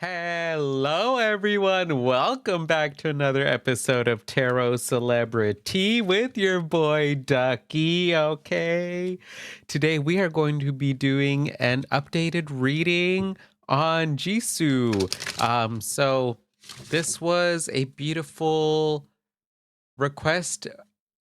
Hello, everyone. Welcome back to another episode of TarotCelebritea with your boy Ducky. Okay, today we are going to be doing an updated reading on Jisoo. So this was a beautiful request,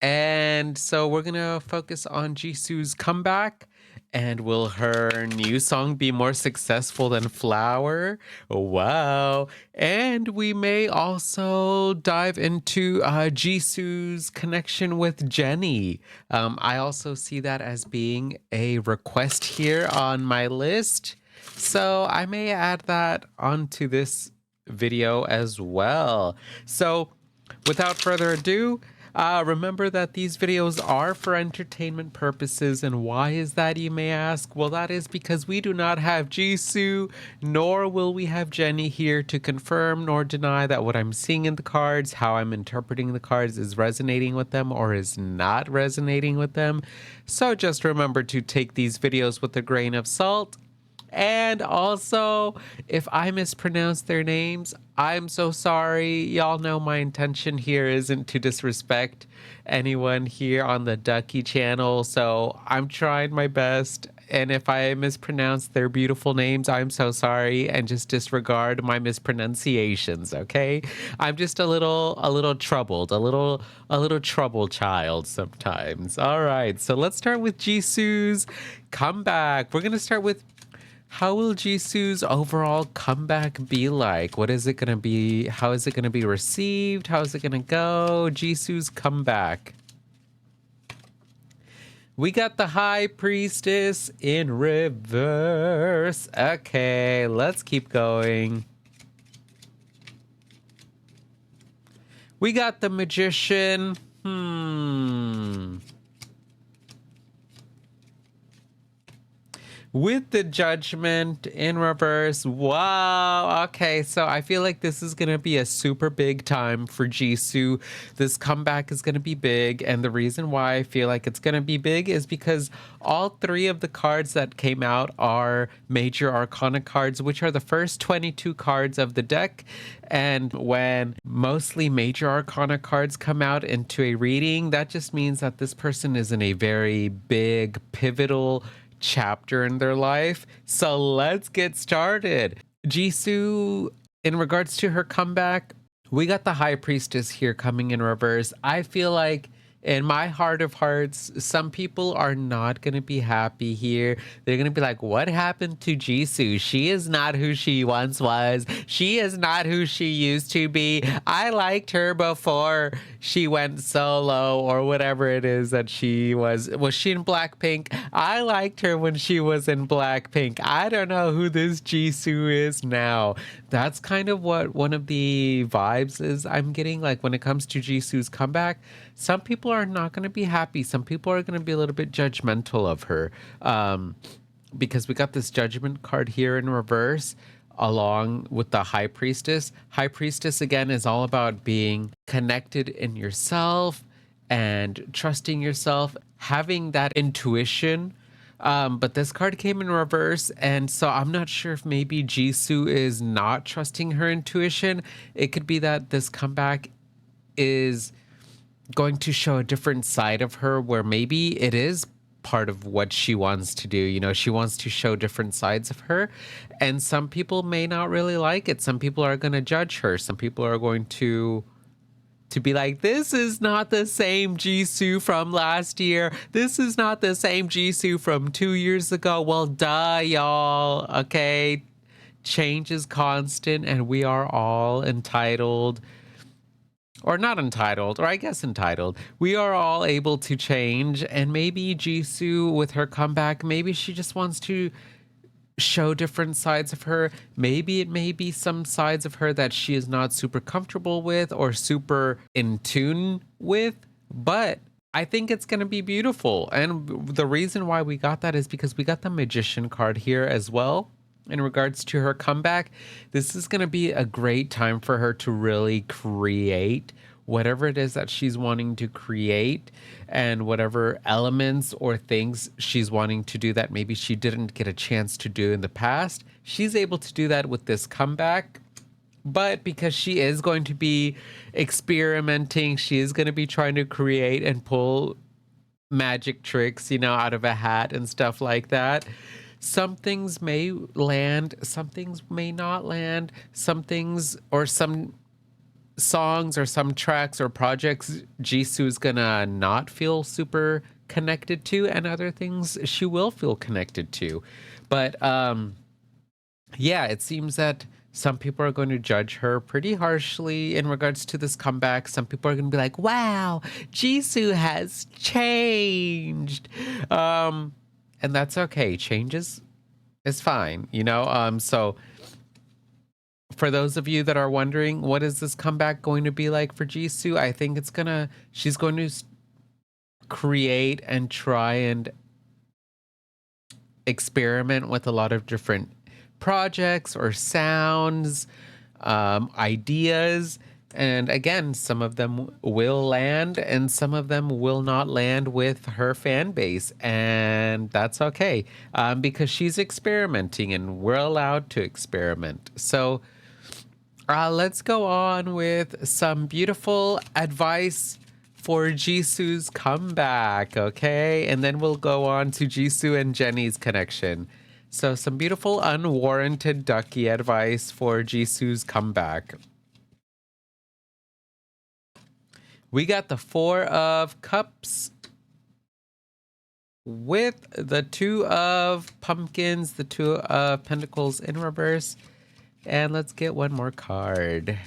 and so we're gonna focus on Jisoo's comeback. And will her new song be more successful than Flower? Wow. And we may also dive into Jisoo's connection with Jennie. I also see that as being a request here on my list. So I may add that onto this video as well. So without further ado, remember that these videos are for entertainment purposes. And why is that, you may ask? Well, that is because we do not have Jisoo, nor will we have Jennie here to confirm nor deny that what I'm seeing in the cards, how I'm interpreting the cards, is resonating with them or is not resonating with them. So just remember to take these videos with a grain of salt. And also, if I mispronounce their names, I'm so sorry. Y'all know my intention here isn't to disrespect anyone here on the Ducky channel, so I'm trying my best. And if I mispronounce their beautiful names, I'm so sorry, and just disregard my mispronunciations, okay? I'm just a little troubled, a little troubled child sometimes. All right, so let's start with Jisoo's comeback. We're gonna start with, how will Jisoo's overall comeback be like? What is it going to be? How is it going to be received? How is it going to go? Jisoo's comeback. We got the High Priestess in reverse. Okay, let's keep going. We got the Magician. With the Judgment in reverse. Wow. Okay, so I feel like this is going to be a super big time for Jisoo. This comeback is going to be big. And the reason why I feel like it's going to be big is because all three of the cards that came out are Major Arcana cards, which are the first 22 cards of the deck. And when mostly Major Arcana cards come out into a reading, that just means that this person is in a very big, pivotal chapter in their life. So let's get started. Jisoo, in regards to her comeback, we got the High Priestess here coming in reverse. I feel like in my heart of hearts, some people are not going to be happy here. They're going to be like, what happened to Jisoo? She is not who she once was. She is not who she used to be. I liked her before she went solo or whatever it is that she was. Was she in Blackpink? I liked her when she was in Blackpink. I don't know who this Jisoo is now. That's kind of what one of the vibes is I'm getting, like when it comes to Jisoo's comeback. Some people are not going to be happy. Some people are going to be a little bit judgmental of her, because we got this Judgment card here in reverse along with the High Priestess. High Priestess, again, is all about being connected in yourself and trusting yourself, having that intuition. But this card came in reverse, and so I'm not sure if maybe Jisoo is not trusting her intuition. It could be that this comeback is going to show a different side of her where maybe it is part of what she wants to do. You know, she wants to show different sides of her, and some people may not really like it. Some people are going to judge her. Some people are going to be like, this is not the same Jisoo from last year. This is not the same Jisoo from 2 years ago. Well, duh, y'all. Okay. Change is constant, and we are all entitled, or not entitled, or I guess entitled. We are all able to change, and maybe Jisoo with her comeback, maybe she just wants to show different sides of her. Maybe it may be some sides of her that she is not super comfortable with or super in tune with, but I think it's going to be beautiful. And the reason why we got that is because we got the Magician card here as well. In regards to her comeback, this is going to be a great time for her to really create whatever it is that she's wanting to create, and whatever elements or things she's wanting to do that maybe she didn't get a chance to do in the past. she's able to do that with this comeback. But because she is going to be experimenting, she is going to be trying to create and pull magic tricks, out of a hat and stuff like that. Some things may land, some things may not land. Some things, or some songs or some tracks or projects, Jisoo's gonna not feel super connected to, and other things she will feel connected to. But yeah, it seems that some people are going to judge her pretty harshly in regards to this comeback. Some people are going to be like, wow, Jisoo has changed. And that's okay. Change is fine, So for those of you that are wondering, what is this comeback going to be like for Jisoo? I think she's going to create and try and experiment with a lot of different projects or sounds, ideas. And again, some of them will land and some of them will not land with her fan base. And that's okay, because she's experimenting and we're allowed to experiment. So let's go on with some beautiful advice for Jisoo's comeback, okay? And then we'll go on to Jisoo and Jennie's connection. So some beautiful unwarranted ducky advice for Jisoo's comeback. We got the Four of Cups with the Two of Pumpkins, the Two of Pentacles in reverse. And let's get one more card.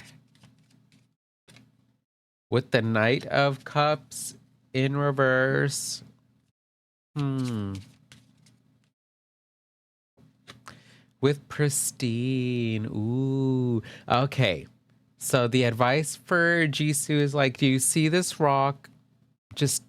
With the Knight of Cups in reverse. With Pristine. Ooh. Okay. So the advice for Jisoo is like, do you see this rock just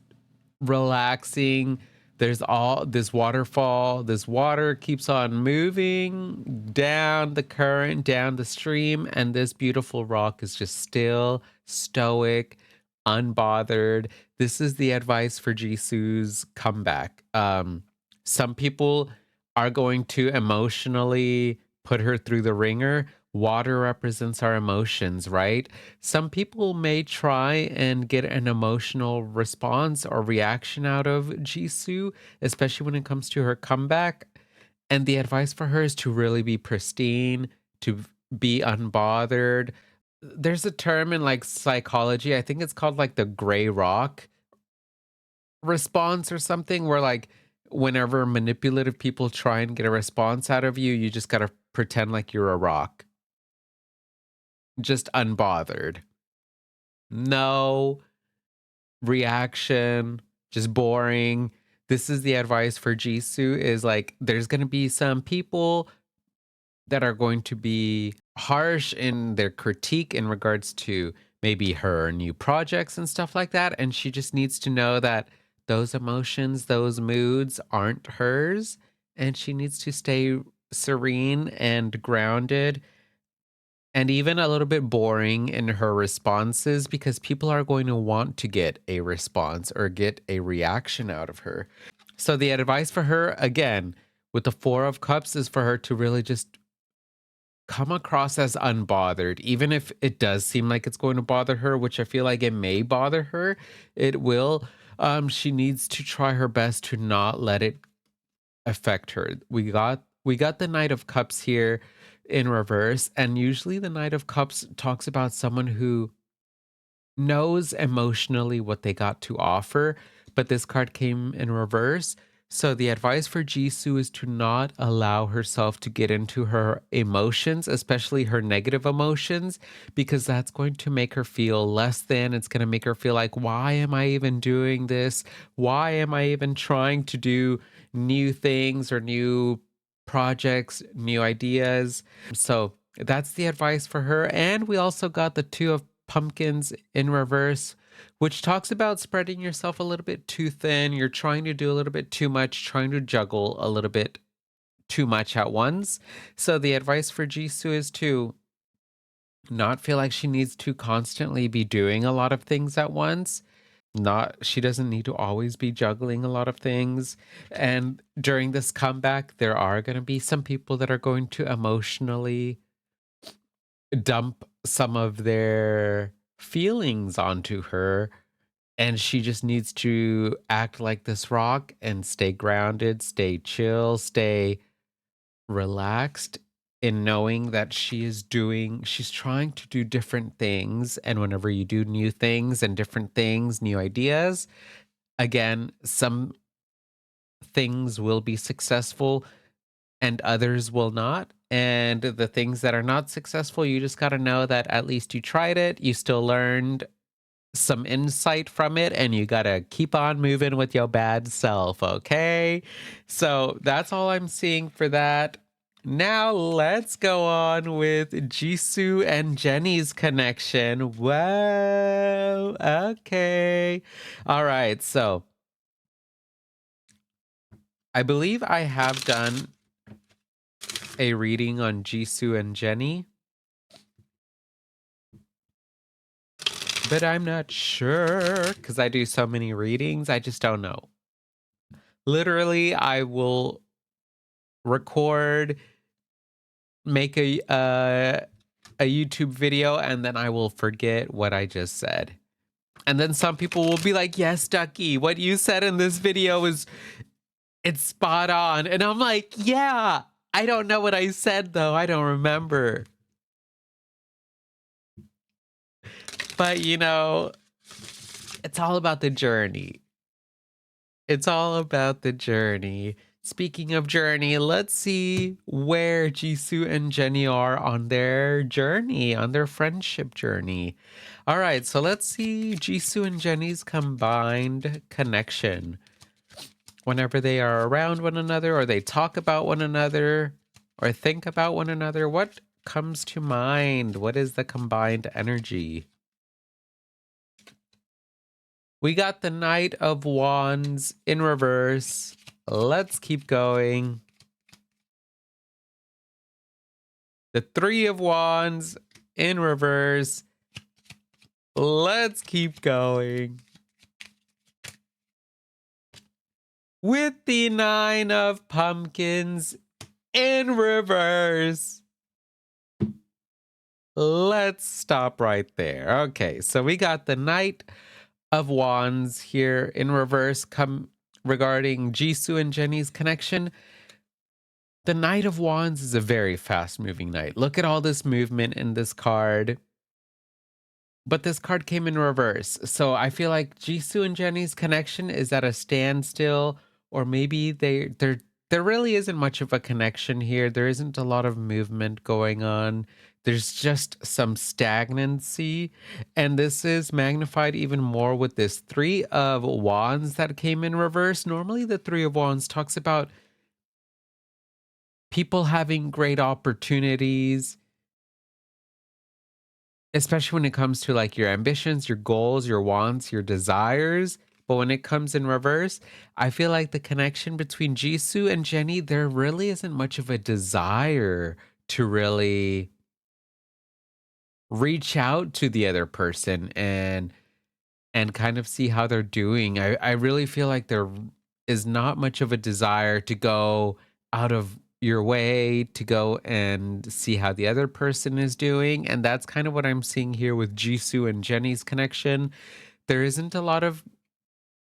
relaxing? There's all this waterfall. This water keeps on moving down the current, down the stream, and this beautiful rock is just still, stoic, unbothered. This is the advice for Jisoo's comeback. Some people are going to emotionally put her through the ringer. Water represents our emotions, right? Some people may try and get an emotional response or reaction out of Jisoo, especially when it comes to her comeback. And the advice for her is to really be pristine, to be unbothered. There's a term in like psychology, I think it's called like the gray rock response or something, where like whenever manipulative people try and get a response out of you, you just got to pretend like you're a rock. Just unbothered. No reaction, just boring. This is the advice for Jisoo, is like, there's going to be some people that are going to be harsh in their critique in regards to maybe her new projects and stuff like that. And she just needs to know that those emotions, those moods aren't hers. And she needs to stay serene and grounded, and even a little bit boring in her responses, because people are going to want to get a response or get a reaction out of her. So the advice for her, again, with the Four of Cups, is for her to really just come across as unbothered, even if it does seem like it's going to bother her, which I feel like it may bother her. It will. She needs to try her best to not let it affect her. We got the Knight of Cups here in reverse, and usually the Knight of Cups talks about someone who knows emotionally what they got to offer, but this card came in reverse. So the advice for Jisoo is to not allow herself to get into her emotions, especially her negative emotions, because that's going to make her feel less than. It's going to make her feel like, why am I even doing this? Why am I even trying to do new things or new projects, new ideas? So that's the advice for her. And we also got the Two of Pumpkins in reverse, which talks about spreading yourself a little bit too thin. You're trying to do a little bit too much, trying to juggle a little bit too much at once. So the advice for Jisoo is to not feel like she needs to constantly be doing a lot of things at once. not she doesn't need to always be juggling a lot of things. And during this comeback, there are going to be some people that are going to emotionally dump some of their feelings onto her, and she just needs to act like this rock and stay grounded, stay chill, stay relaxed in knowing that she's trying to do different things. And whenever you do new things and different things, new ideas, again, some things will be successful and others will not. And the things that are not successful, you just got to know that at least you tried it, you still learned some insight from it, and you got to keep on moving with your bad self, okay? So that's all I'm seeing for that. Now let's go on with Jisoo and Jennie's connection. Whoa, okay. All right, so I believe I have done a reading on Jisoo and Jennie, but I'm not sure because I do so many readings. I just don't know. Literally, I will record, make a YouTube video, and then I will forget what I just said. And then some people will be like, "Yes, Ducky, what you said in this video it's spot on." And I'm like, "Yeah, I don't know what I said though. I don't remember." But it's all about the journey. It's all about the journey. Speaking of journey, let's see where Jisoo and Jennie are on their journey, on their friendship journey. All right, so let's see Jisoo and Jennie's combined connection. Whenever they are around one another, or they talk about one another, or think about one another, what comes to mind? What is the combined energy? We got the Knight of Wands in reverse. Let's keep going. The Three of Wands in reverse. Let's keep going. With the Nine of Pumpkins in reverse. Let's stop right there. Okay, so we got the Knight of Wands here in reverse regarding Jisoo and Jennie's connection. The Knight of Wands is a very fast-moving knight. Look at all this movement in this card. But this card came in reverse. So I feel like Jisoo and Jennie's connection is at a standstill, or maybe there really isn't much of a connection here. There isn't a lot of movement going on. There's just some stagnancy. And this is magnified even more with this Three of Wands that came in reverse. Normally the Three of Wands talks about people having great opportunities, especially when it comes to like your ambitions, your goals, your wants, your desires. But when it comes in reverse, I feel like the connection between Jisoo and Jennie, there really isn't much of a desire to really reach out to the other person and kind of see how they're doing. I really feel like there is not much of a desire to go out of your way to go and see how the other person is doing. And that's kind of what I'm seeing here with Jisoo and Jennie's connection. There isn't a lot of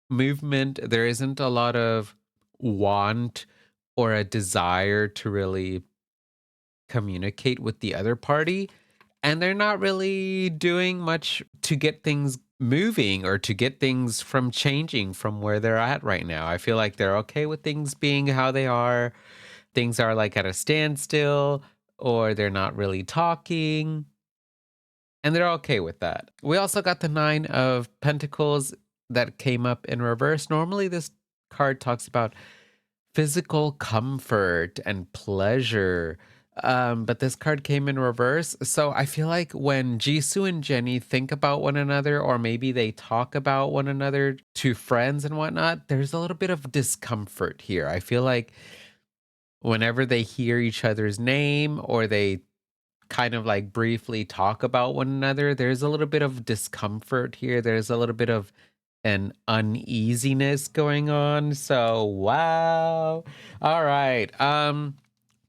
movement, there isn't a lot of want or a desire to really communicate with the other party. And they're not really doing much to get things moving or to get things from changing from where they're at right now. I feel like they're okay with things being how they are. Things are like at a standstill, or they're not really talking. And they're okay with that. We also got the Nine of Pentacles that came up in reverse. Normally, this card talks about physical comfort and pleasure. But this card came in reverse. So I feel like when Jisoo and Jennie think about one another, or maybe they talk about one another to friends and whatnot, there's a little bit of discomfort here. I feel like whenever they hear each other's name, or they kind of like briefly talk about one another, there's a little bit of discomfort here. There's a little bit of and uneasiness going on. So wow. All right.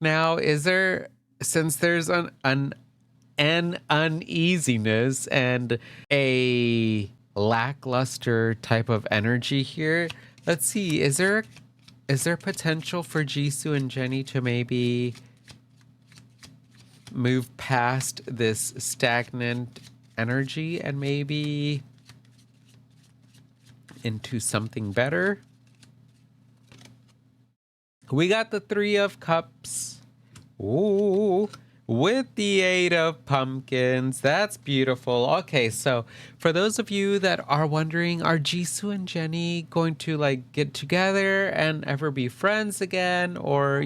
Now is there, since there's an uneasiness and a lackluster type of energy here, let's see, is there potential for Jisoo and Jennie to maybe move past this stagnant energy and maybe into something better? We got the Three of Cups. Ooh, with the Eight of Pumpkins. That's beautiful. Okay, so for those of you that are wondering, are Jisoo and Jennie going to like get together and ever be friends again, or,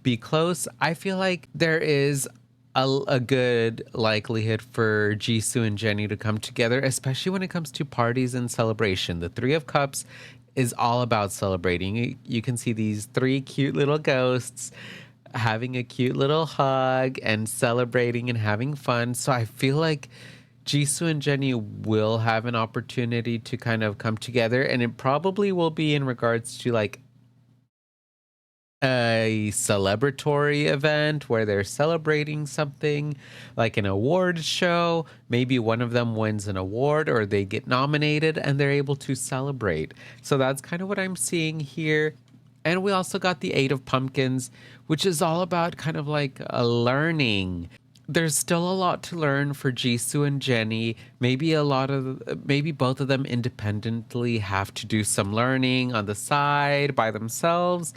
be close? I feel like there is a good likelihood for Jisoo and Jennie to come together, especially when it comes to parties and celebration. The Three of Cups is all about celebrating. You can see these three cute little ghosts having a cute little hug and celebrating and having fun. So I feel like Jisoo and Jennie will have an opportunity to kind of come together, and it probably will be in regards to like a celebratory event where they're celebrating something like an award show. Maybe one of them wins an award or they get nominated and they're able to celebrate. So that's kind of what I'm seeing here. And we also got the Eight of Pumpkins, which is all about kind of like a learning. There's still a lot to learn for Jisoo and Jennie. Maybe both of them independently have to do some learning on the side by themselves.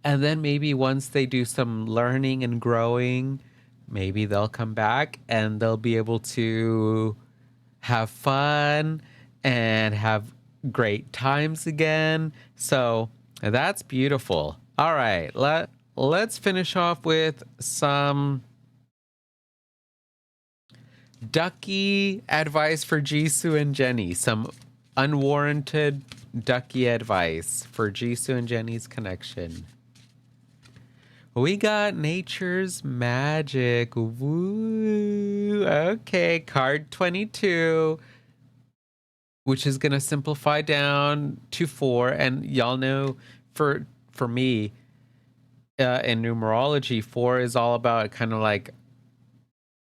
And then maybe once they do some learning and growing, maybe they'll come back and they'll be able to have fun and have great times again. So that's beautiful. All right, let's finish off with some ducky advice for Jisoo and Jennie. Some unwarranted ducky advice for Jisoo and Jennie's connection. We got nature's magic. Woo. Okay, card 22, which is going to simplify down to 4. And y'all know for me, in numerology, 4 is all about kind of like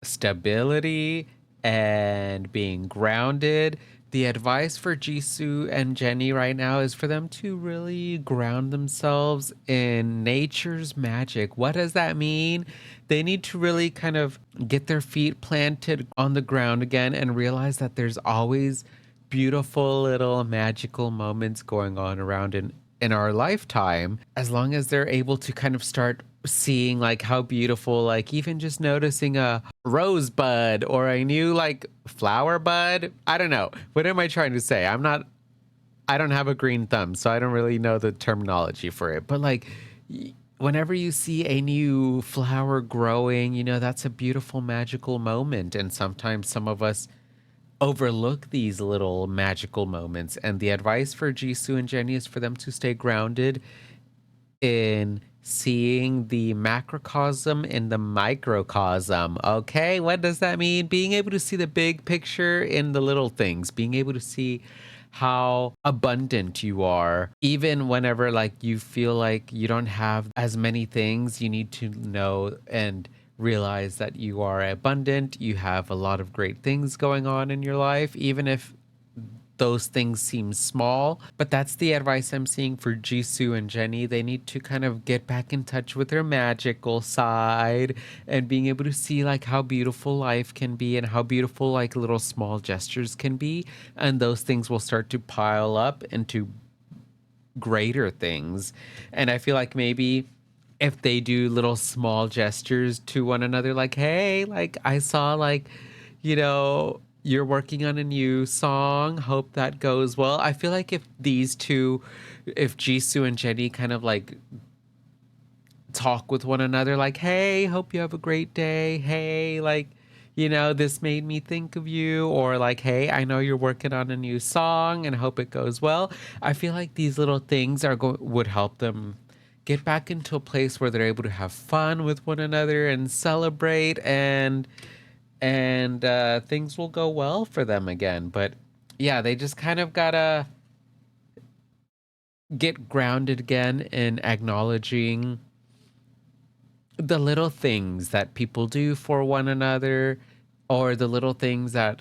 stability and being grounded. The advice for Jisoo and Jennie right now is for them to really ground themselves in nature's magic. What does that mean? They need to really kind of get their feet planted on the ground again and realize that there's always beautiful little magical moments going on around in our lifetime, as long as they're able to kind of start seeing like how beautiful, like even just noticing a rosebud or a new like flower bud. I don't know. What am I trying to say? I don't have a green thumb, so I don't really know the terminology for it. But like whenever you see a new flower growing, that's a beautiful magical moment. And sometimes some of us overlook these little magical moments. And the advice for Jisoo and Jennie is for them to stay grounded in seeing the macrocosm in the microcosm. Okay, what does that mean? Being able to see the big picture in the little things, being able to see how abundant you are, even whenever like you feel like you don't have as many things. You need to know and realize that you are abundant. You have a lot of great things going on in your life, even if those things seem small. But that's the advice I'm seeing for Jisoo and Jennie. They need to kind of get back in touch with their magical side and being able to see like how beautiful life can be and how beautiful like little small gestures can be. And those things will start to pile up into greater things. And I feel like maybe if they do little small gestures to one another, like, hey, like I saw like, you're working on a new song. Hope that goes well. I feel like if Jisoo and Jennie kind of like talk with one another, like, hey, hope you have a great day. Hey, like, this made me think of you. Or like, hey, I know you're working on a new song and hope it goes well. I feel like these little things would help them get back into a place where they're able to have fun with one another and celebrate, and things will go well for them again. But yeah, they just kind of gotta get grounded again in acknowledging the little things that people do for one another, or the little things that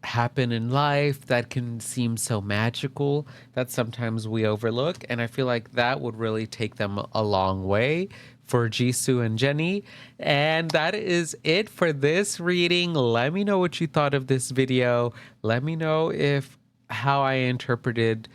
happen in life that can seem so magical that sometimes we overlook. And I feel like that would really take them a long way for Jisoo and Jennie. And that is it for this reading. Let me know what you thought of this video. Let me know if how I interpreted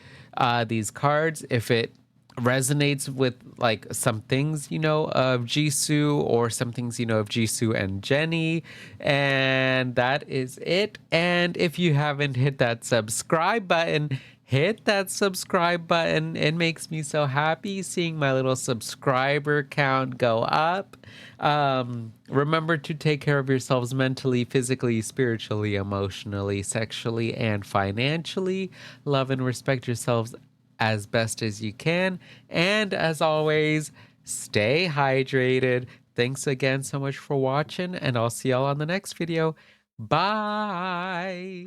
these cards, if it resonates with like some things of Jisoo, or some things of Jisoo and Jennie. And that is it. And if you haven't hit that subscribe button, hit that subscribe button. It makes me so happy seeing my little subscriber count go up. Remember to take care of yourselves mentally, physically, spiritually, emotionally, sexually, and financially. Love and respect yourselves as best as you can. And as always, stay hydrated. Thanks again so much for watching, and I'll see y'all on the next video. Bye.